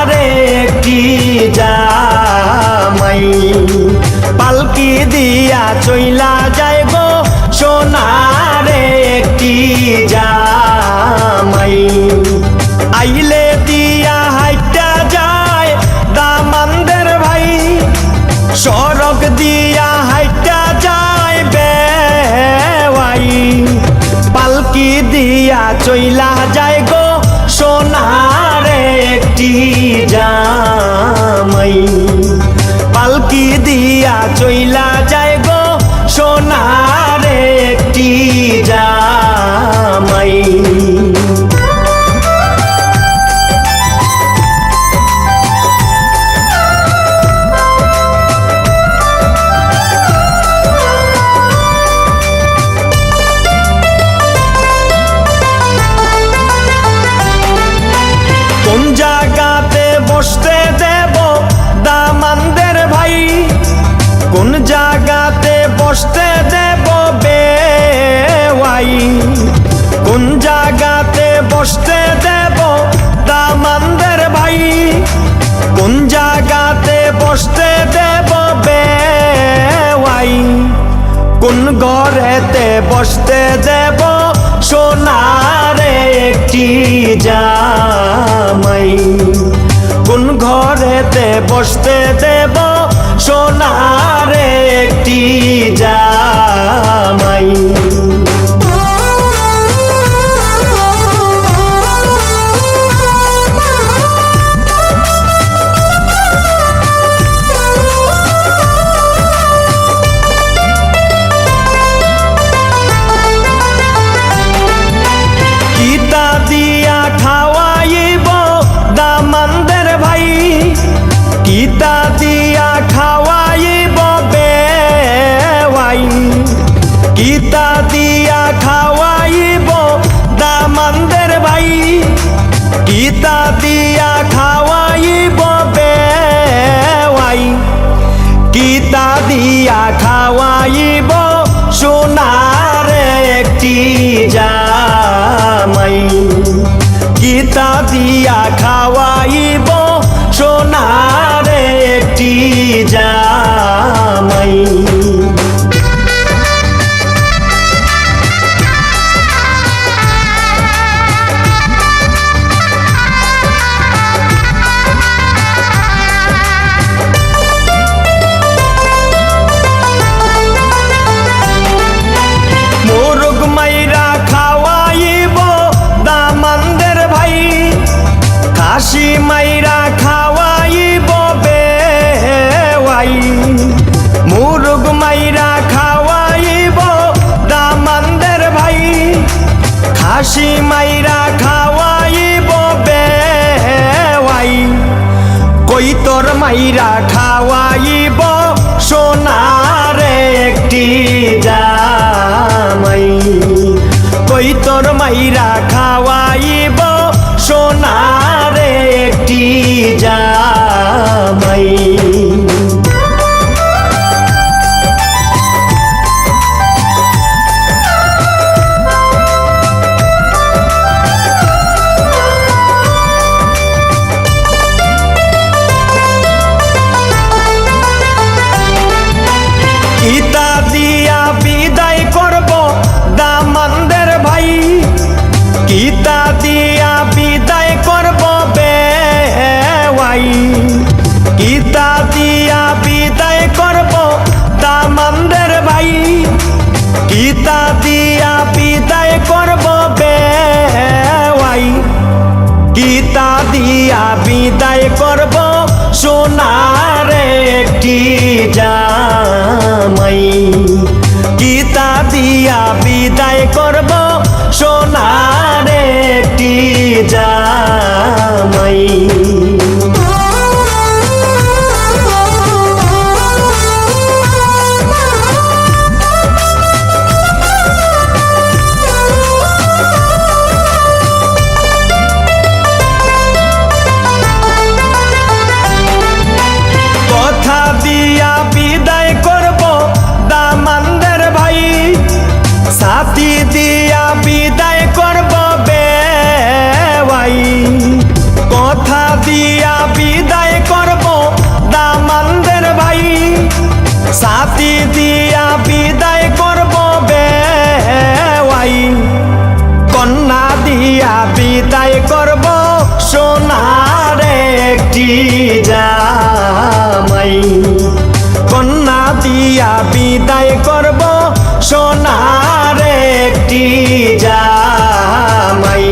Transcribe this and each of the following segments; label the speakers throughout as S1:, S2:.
S1: সোনারে একটি জামাই পালকি দিয়া চইলা যায় গো সোনারে একটি জামাই আইলে দিয়া হাইটা যায় দামানদের ভাই সড়ক দিয়া হাইটা যায় বেওয়াই পালকি দিয়া চইলা যায় গো সোনারে একটি জামাই পালকি দিয়া চইলা যায় গো সোনারে একটি জামাই কোন জায়গাতে বসতে দেব দামানদের ভাই কোন জায়গাতে বসতে দেব বেওয়াই কোন জায়গাতে বসতে দেব দামানদের ভাই কোন জায়গাতে বসতে দেব বেওয়াই কোন ঘরেতে বসতে দেব সোনারে একটি জামাই কোন ঘরেতে বসতে দেব সোনারে একটি জামাই কিতা দিয়া খাওয়াইব দামানদের ভাই কিতা দিয়া খাওয়াইব বেওয়াই কিতা দিয়া খাওয়াইব দামানদের ভাই কিতা দিয়া খাওয়াইব বেওয়াই কিতা দিয়া খাওয়াইব সোনারে একটি জামাই কিতা দিয়া খাওয়াইব সোনারে একটি জামাই মোরগ মাইরা খাওয়াইব দামানদের ভাই খাসি মাইরা খাওয়াইব বেওয়াই মোরগ মাইরা খাওয়াইব দামানদের ভাই খাসি মাইরা খাওয়াইব বেওয়াই কৈতর মাইরা খাওয়াইব সোনারে একটি জামাই কৈতর মাইরা খাওয়াইব সোনারে একটি জামাই কিতা দিয়া বিদায় করব দামানদের ভাই কিতা দিয়া বিদায় করব বেওয়াই কিতা দিয়া বিদায় করব দামানদের ভাই কিতা দিয়া বিদায় করব বেওয়াই কিতা দিয়া বিদায় করব সোনারে একটি জামাই কিতা দিয়া বিদায় করব সোনারে একটি জামাই কথা দিয়া বিদায় করব দামানদের ভাই সাথী দিয়া দিয়া বিদায় করব দামানদের ভাই, সাথী দিয়া বিদায় করব বেওয়াই, কন্যা দিয়া বিদায় করব সোনার একটি জামাই, কন্যা দিয়া বিদায় করব সোনার একটি জামাই।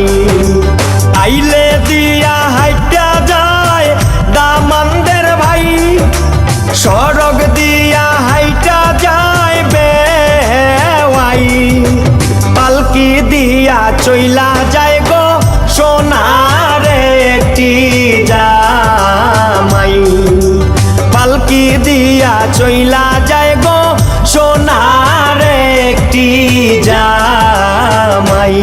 S1: আইলে দিয়া হাইটা যায় দামানদের ভাই, সড়ক দিয়া হাইটা যায় বেওয়াই, পালকি দিয়া চইলা যায় গো সোনার একটি জামাই, পালকি দিয়া চইলা যায় গো সোনার একটি জামাই।